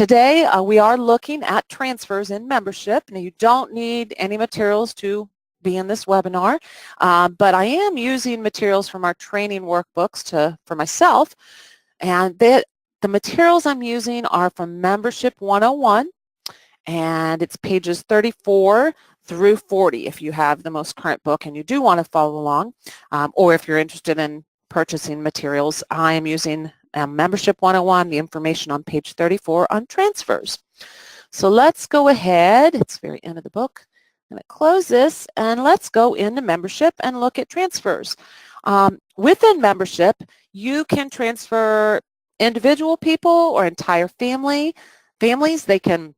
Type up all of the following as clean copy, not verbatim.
Today we are looking at transfers in membership. Now you don't need any materials to be in this webinar, but I am using materials from our training workbooks for myself, and the materials I'm using are from Membership 101, and it's pages 34 through 40 if you have the most current book and you do want to follow along, or if you're interested in purchasing materials. I am using Membership 101, the information on page 34 on transfers. So let's go ahead. It's the very end of the book. I'm going to close this and let's go into membership and look at transfers. Within membership, you can transfer individual people or entire families. You can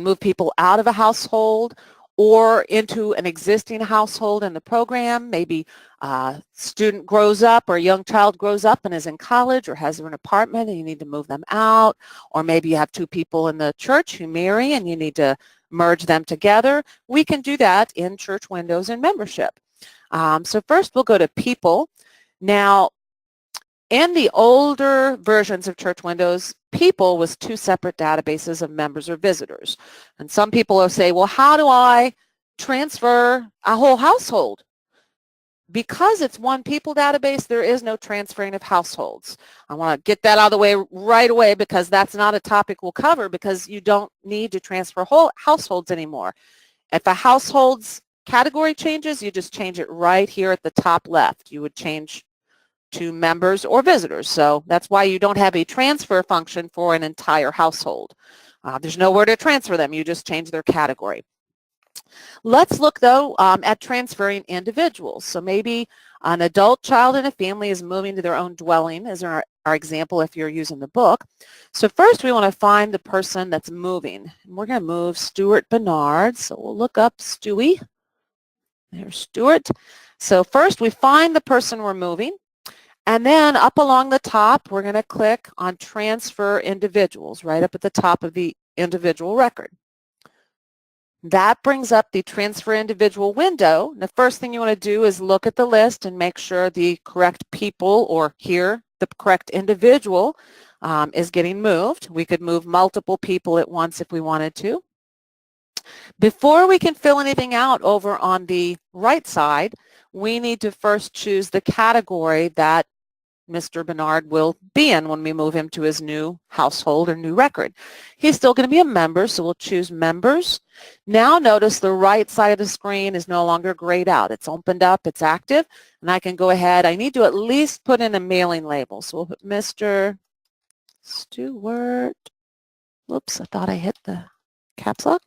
move people out of a household or into an existing household in the program. Maybe a student grows up or a young child grows up and is in college or has an apartment and you need to move them out. Or maybe you have two people in the church who marry and you need to merge them together. We can do that in Church Windows and membership. So first we'll go to people. Now, in the older versions of Church Windows, people was two separate databases of members or visitors. And some people will say, well, how do I transfer a whole household? Because it's one people database, there is no transferring of households. I want to get that out of the way right away because that's not a topic we'll cover, because you don't need to transfer whole households anymore. If a household's category changes, you just change it right here at the top left. You would change to members or visitors. So that's why you don't have a transfer function for an entire household. There's nowhere to transfer them. You just change their category. Let's look, though, at transferring individuals. So maybe an adult child in a family is moving to their own dwelling, as our example if you're using the book. So first we want to find the person that's moving. And we're going to move Stuart Bernard. So we'll look up Stewie. There's Stuart. So first we find the person we're moving. And then up along the top, we're going to click on Transfer Individuals, right up at the top of the individual record. That brings up the Transfer Individual window. The first thing you want to do is look at the list and make sure the correct people, or here, the correct individual, is getting moved. We could move multiple people at once if we wanted to. Before we can fill anything out over on the right side, we need to first choose the category that Mr. Bernard will be in when we move him to his new household or new record. He's still going to be a member, so we'll choose members. Now notice the right side of the screen is no longer grayed out. It's opened up, it's active, and I can go ahead. I need to at least put in a mailing label. So we'll put Mr. Stewart. Whoops, I thought I hit the caps lock.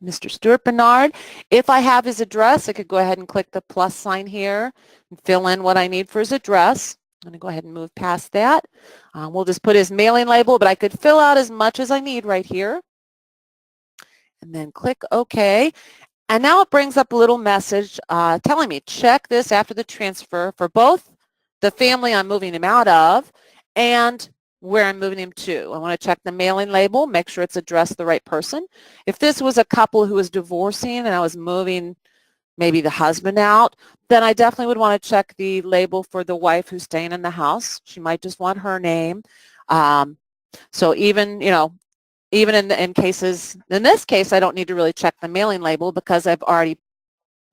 Mr. Stuart Bernard. If I have his address, I could go ahead and click the plus sign here and fill in what I need for his address. I'm going to go ahead and move past that. We'll just put his mailing label, but I could fill out as much as I need right here. And then click OK. And now it brings up a little message telling me check this after the transfer for both the family I'm moving him out of and where I'm moving him to. I want to check the mailing label, make sure it's addressed the right person. If this was a couple who was divorcing and I was moving maybe the husband out, then I definitely would want to check the label for the wife who's staying in the house. She might just want her name. So even, even in cases, in this case, I don't need to really check the mailing label because I've already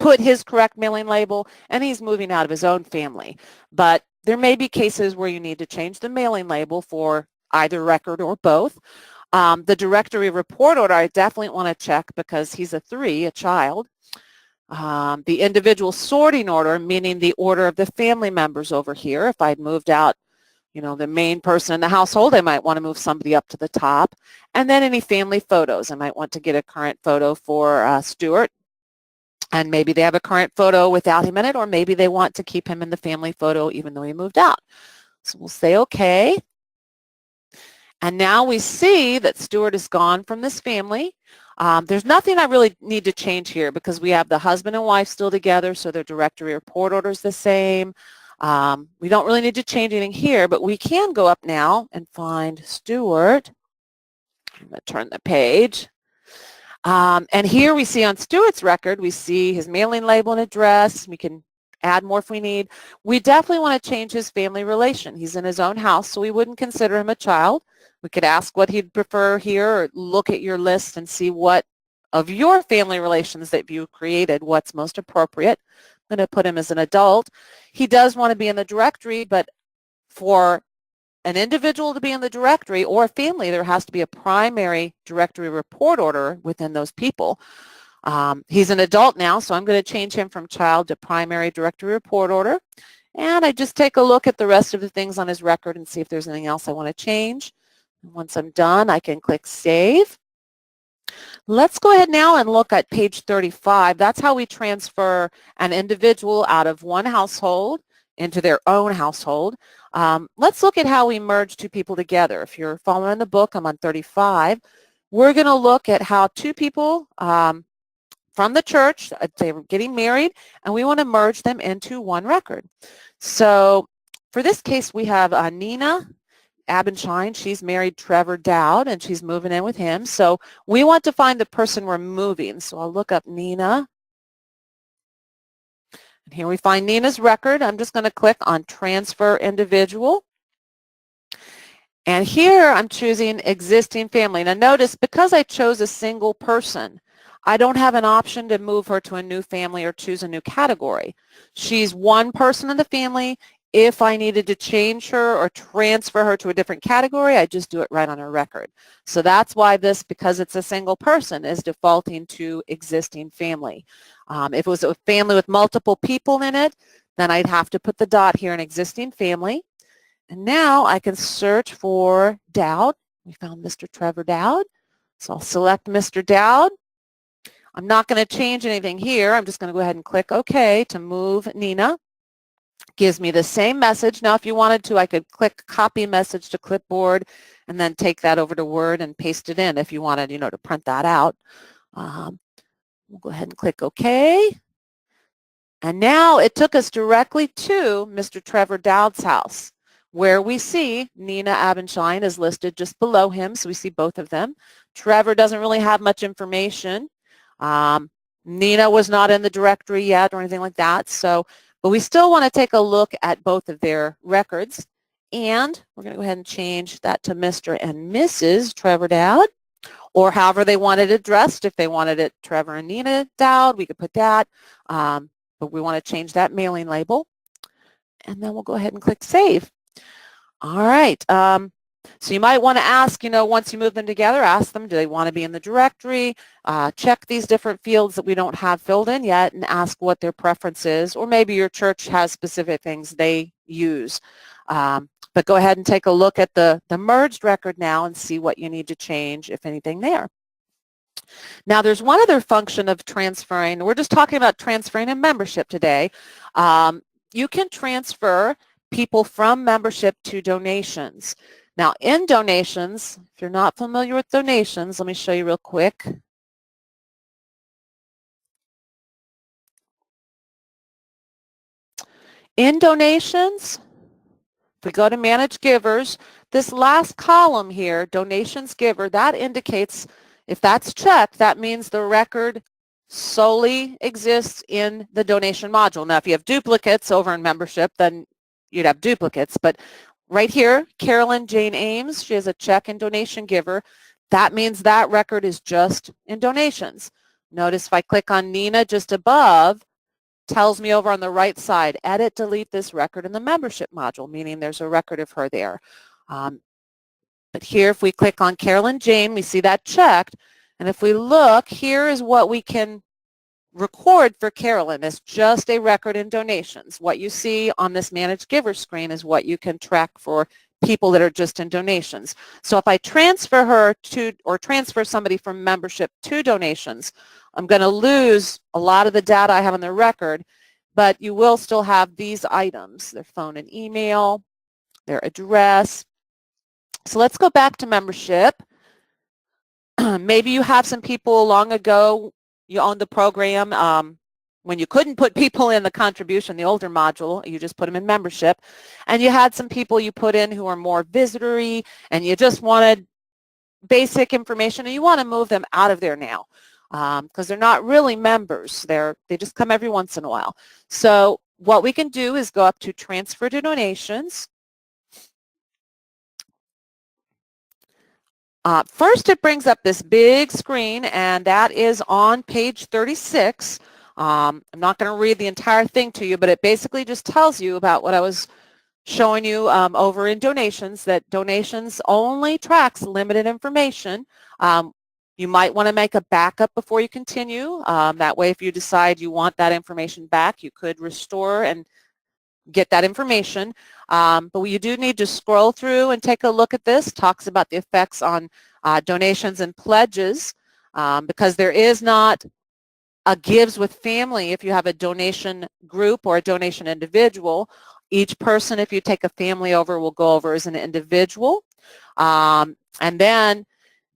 put his correct mailing label and he's moving out of his own family. But there may be cases where you need to change the mailing label for either record or both. The directory report order I definitely want to check because he's a 3, a child. The individual sorting order, meaning the order of the family members over here. If I'd moved out, the main person in the household, I might want to move somebody up to the top. And then any family photos. I might want to get a current photo for Stuart. And maybe they have a current photo without him in it, or maybe they want to keep him in the family photo even though he moved out. So we'll say OK. And now we see that Stuart is gone from this family. There's nothing I really need to change here because we have the husband and wife still together, so their directory report order is the same. We don't really need to change anything here, but we can go up now and find Stuart. I'm going to turn the page. And here we see on Stuart's record, we see his mailing label and address. We can add more if we need. We definitely want to change his family relation. He's in his own house, so we wouldn't consider him a child. We could ask what he'd prefer here, or look at your list and see what of your family relations that you created, what's most appropriate. I'm going to put him as an adult. He does want to be in the directory, but for an individual to be in the directory or a family, there has to be a primary directory report order within those people. He's an adult now, so I'm going to change him from child to primary directory report order. And I just take a look at the rest of the things on his record and see if there's anything else I want to change. And once I'm done, I can click Save. Let's go ahead now and look at page 35. That's how we transfer an individual out of one household into their own household. Let's look at how we merge two people together. If you're following the book, I'm on 35. We're going to look at how two people from the church, they were getting married, and we want to merge them into one record. So for this case, we have Nina Abendschein. She's married Trevor Dowd, and she's moving in with him. So we want to find the person we're moving. So I'll look up Nina. And here we find Nina's record. I'm just going to click on Transfer Individual. And here I'm choosing Existing Family. Now notice, because I chose a single person, I don't have an option to move her to a new family or choose a new category. She's one person in the family. If I needed to change her or transfer her to a different category, I just do it right on her record. So that's why this, because it's a single person, is defaulting to Existing Family. If it was a family with multiple people in it, then I'd have to put the dot here in Existing Family. And now I can search for Dowd. We found Mr. Trevor Dowd. So I'll select Mr. Dowd. I'm not going to change anything here. I'm just going to go ahead and click OK to move Nina. Gives me the same message. Now, if you wanted to, I could click Copy Message to Clipboard and then take that over to Word and paste it in if you wanted, to print that out. We'll go ahead and click OK. And now it took us directly to Mr. Trevor Dowd's house, where we see Nina Abendschein is listed just below him, so we see both of them. Trevor doesn't really have much information. Nina was not in the directory yet or anything like that, but we still want to take a look at both of their records, and we're going to go ahead and change that to Mr. and Mrs. Trevor Dowd, or however they wanted it addressed. If they wanted it Trevor and Nina Dowd, we could put that, but we want to change that mailing label, and then we'll go ahead and click Save. All right. So you might want to ask, once you move them together, ask them, do they want to be in the directory? Check these different fields that we don't have filled in yet and ask what their preference is, or maybe your church has specific things they use. But go ahead and take a look at the merged record now and see what you need to change, if anything, there. Now, there's one other function of transferring. We're just talking about transferring a membership today. You can transfer people from membership to donations. Now, in donations, if you're not familiar with donations, let me show you real quick. In donations, if we go to Manage Givers, this last column here, Donations Giver, that indicates, if that's checked, that means the record solely exists in the donation module. Now, if you have duplicates over in membership, then you'd have duplicates, but right here, Carolyn Jane Ames, she has a check in Donation Giver. That means that record is just in donations. Notice if I click on Nina just above, tells me over on the right side, edit, delete this record in the membership module, meaning there's a record of her there. But here, if we click on Carolyn Jane, we see that checked. And if we look, here is what we can record for Carolyn. It's just a record in donations. What you see on this Manage Giver screen is what you can track for people that are just in donations. So if I transfer her to, or transfer somebody from membership to donations, I'm going to lose a lot of the data I have on their record, but you will still have these items, their phone and email, their address. So let's go back to membership. Maybe you have some people long ago, you owned the program when you couldn't put people in the contribution, the older module, you just put them in membership, and you had some people you put in who are more visitory, and you just wanted basic information, and you want to move them out of there now because they're not really members. They just come every once in a while. So what we can do is go up to Transfer to Donations. First, it brings up this big screen, and that is on page 36. I'm not going to read the entire thing to you, but it basically just tells you about what I was showing you over in donations, that donations only tracks limited information. You might want to make a backup before you continue. That way, if you decide you want that information back, you could restore and get that information. But you do need to scroll through and take a look at this. It talks about the effects on donations and pledges, because there is not a gives with family if you have a donation group or a donation individual. Each person, if you take a family over, will go over as an individual. And then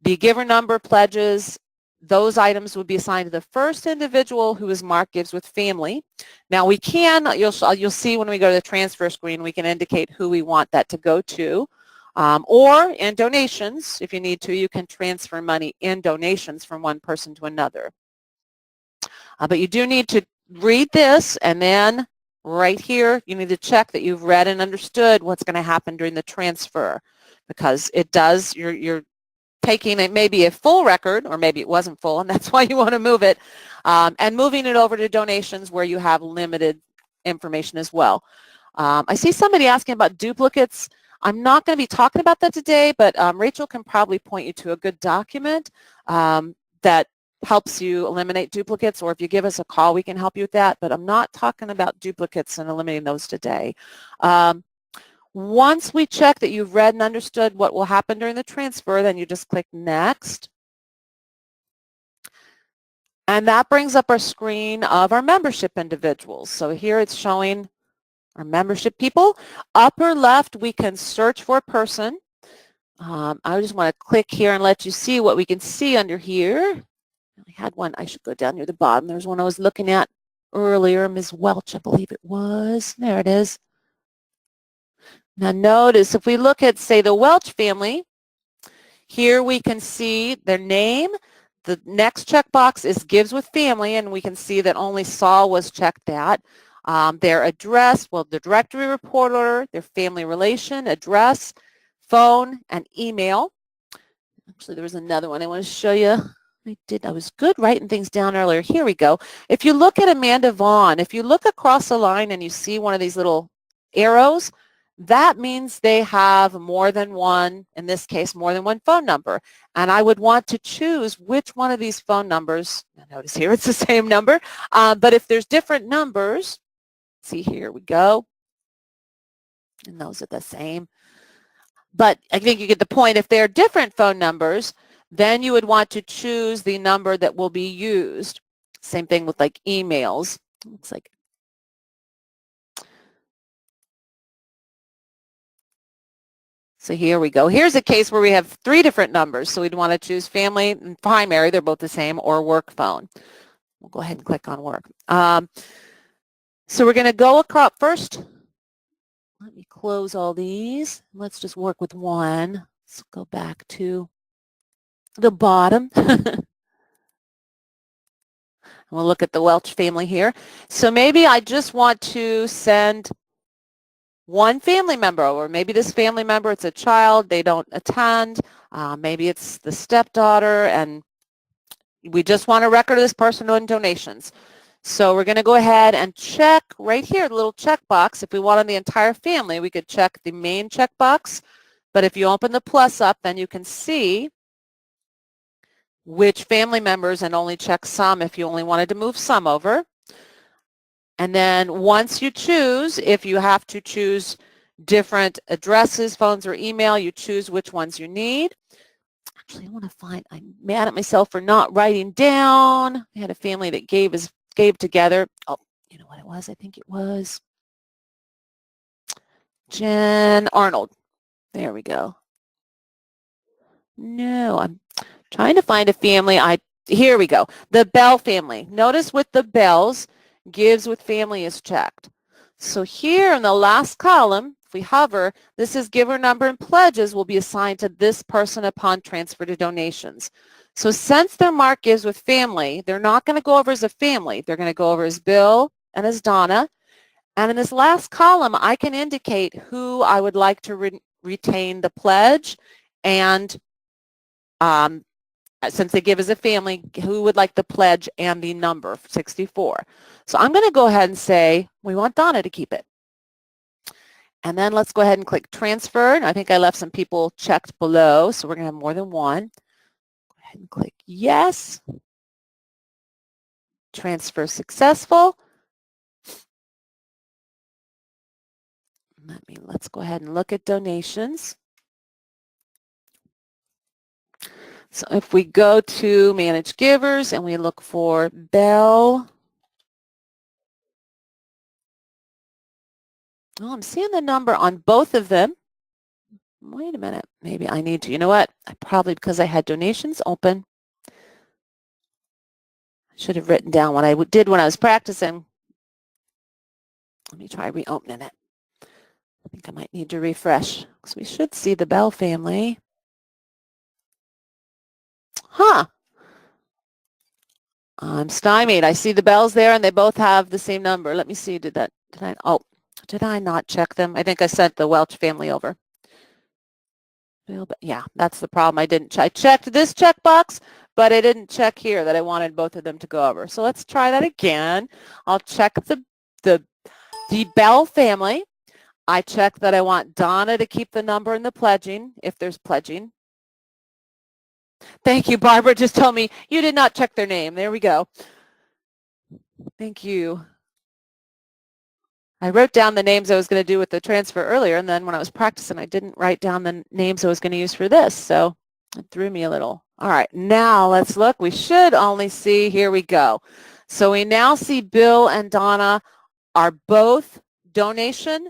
the giver number, pledges, those items would be assigned to the first individual who is marked gives with family. Now we can, you'll see when we go to the transfer screen, we can indicate who we want that to go to. Or in donations, if you need to, you can transfer money in donations from one person to another. But you do need to read this, and then right here you need to check that you've read and understood what's going to happen during the transfer, because it does, you're taking it maybe a full record, or maybe it wasn't full, and that's why you want to move it, and moving it over to donations where you have limited information as well. I see somebody asking about duplicates. I'm not going to be talking about that today, but Rachel can probably point you to a good document that helps you eliminate duplicates, or if you give us a call, we can help you with that, but I'm not talking about duplicates and eliminating those today. Once we check that you've read and understood what will happen during the transfer, then you just click Next. And that brings up our screen of our membership individuals. So here it's showing our membership people. Upper left, we can search for a person. I just want to click here and let you see what we can see under here. I had one, I should go down near the bottom. There's one I was looking at earlier, Ms. Welch, I believe it was. There it is. Now notice if we look at, say, the Welch family, here we can see their name. The next checkbox is gives with family, and we can see that only Saul was checked that. Their address, well, the directory report order, their family relation, address, phone, and email. Actually, there was another one I want to show you. I was good writing things down earlier. Here we go. If you look at Amanda Vaughn, if you look across the line and you see one of these little arrows, that means they have more than one, in this case, more than one phone number. And I would want to choose which one of these phone numbers. Notice here it's the same number. But if there's different numbers, see, here we go. And those are the same. But I think you get the point. If they're different phone numbers, then you would want to choose the number that will be used. Same thing with like emails. Looks like. So here we go. Here's a case where we have 3 different numbers. So we'd want to choose family and primary. They're both the same, or work phone. We'll go ahead and click on work. So we're going to go across first. Let me close all these. Let's just work with one. Let's go back to the bottom. We'll look at the Welch family here. So maybe I just want to send one family member, or maybe this family member, it's a child, they don't attend. Maybe it's the stepdaughter, and we just want a record of this person doing donations. So we're going to go ahead and check right here, the little checkbox. If we wanted the entire family, we could check the main checkbox. But if you open the plus up, then you can see which family members, and only check some if you only wanted to move some over. And then once you choose, if you have to choose different addresses, phones, or email, you choose which ones you need. Actually, I want to find, I'm mad at myself for not writing down. I had a family that gave together. Oh, you know what it was? I think it was Jen Arnold. There we go. No, I'm trying to find a family. Here we go. The Bell family. Notice with the Bells, gives with family is checked. So here in the last column, if we hover, this is giver number, and pledges will be assigned to this person upon transfer to donations. So since they're marked gives with family, they're not going to go over as a family. They're going to go over as Bill and as Donna. And in this last column, I can indicate who I would like to retain the pledge, and since they give as a family, who would like the pledge and the number, 64. So I'm going to go ahead and say we want Donna to keep it. And then let's go ahead and click transfer. And I think I left some people checked below, so we're going to have more than one. Go ahead and click yes. Transfer successful. Let's go ahead and look at donations. So if we go to Manage Givers and we look for Bell, oh, I'm seeing the number on both of them. Wait a minute, maybe I need to, you know what? I probably, because I had donations open, I should have written down what I did when I was practicing. Let me try reopening it. I think I might need to refresh, because we should see the Bell family. Huh. I'm stymied. I see the Bells there, and they both have the same number. Let me see. Did I not check them? I think I sent the Welch family over. Yeah, that's the problem. I didn't. I checked this checkbox, but I didn't check here that I wanted both of them to go over. So let's try that again. I'll check the Bell family. I check that I want Donna to keep the number in the pledging, if there's pledging. Thank you, Barbara just told me you did not check their name. There we go. Thank you. I wrote down the names I was going to do with the transfer earlier, and then when I was practicing, I didn't write down the names I was going to use for this, so it threw me a little. All right, now let's look. We should only see, here we go. So we now see Bill and Donna are both donation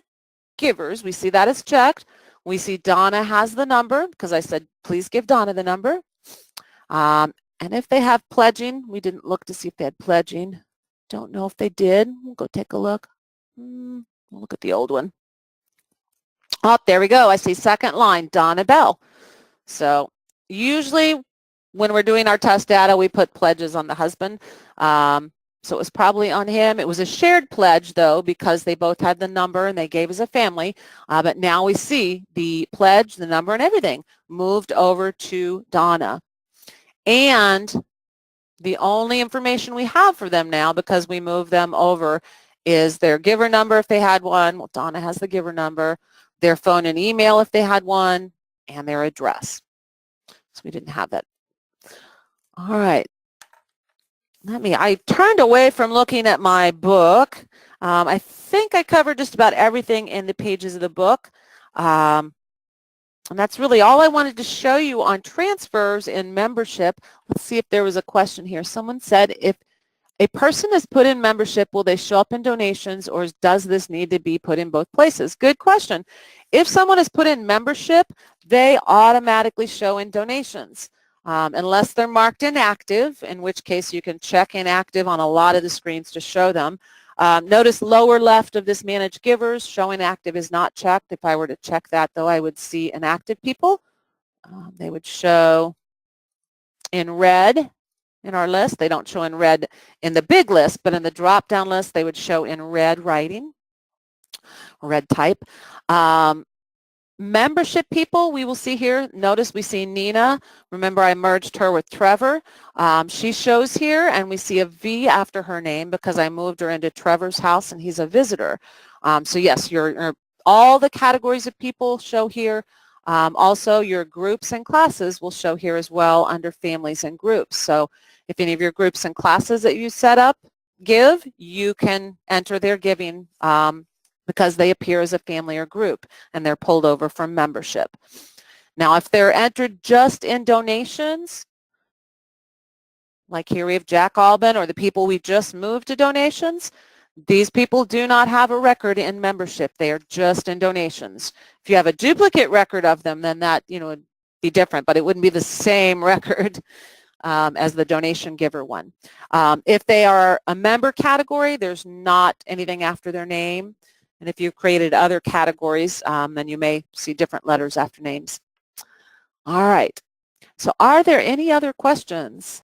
givers. We see that as checked. We see Donna has the number because I said, please give Donna the number. And if they have pledging, we didn't look to see if they had pledging. Don't know if they did. We'll go take a look. We'll look at the old one. Oh, there we go. I see second line, Donna Bell. So usually when we're doing our test data, we put pledges on the husband. So it was probably on him. It was a shared pledge, though, because they both had the number and they gave as a family. But now we see the pledge, the number, and everything moved over to Donna. And the only information we have for them now, because we moved them over, is their giver number if they had one. Well, Donna has the giver number, their phone and email if they had one, and their address. So we didn't have that. All right. I turned away from looking at my book. I think I covered just about everything in the pages of the book. And that's really all I wanted to show you on transfers in membership. Let's see if there was a question here. Someone said, if a person is put in membership, will they show up in donations, or does this need to be put in both places? Good question. If someone is put in membership, they automatically show in donations. Unless they're marked inactive, in which case you can check inactive on a lot of the screens to show them. Notice lower left of this Manage Givers, show inactive is not checked. If I were to check that, though, I would see inactive people. They would show in red in our list. They don't show in red in the big list, but in the drop-down list, they would show in red writing, red type. Membership people, we will see here. Notice we see Nina. Remember, I merged her with Trevor. She shows here, and we see a V after her name because I moved her into Trevor's house, and he's a visitor. So yes, all the categories of people show here. Also, your groups and classes will show here as well under families and groups. So if any of your groups and classes that you set up give, you can enter their giving because they appear as a family or group, and they're pulled over from membership. Now, if they're entered just in donations, like here we have Jack Albin or the people we just moved to donations, these people do not have a record in membership. They are just in donations. If you have a duplicate record of them, then that would be different, but it wouldn't be the same record as the donation giver one. If they are a member category, there's not anything after their name. And if you've created other categories, then you may see different letters after names. All right. So are there any other questions?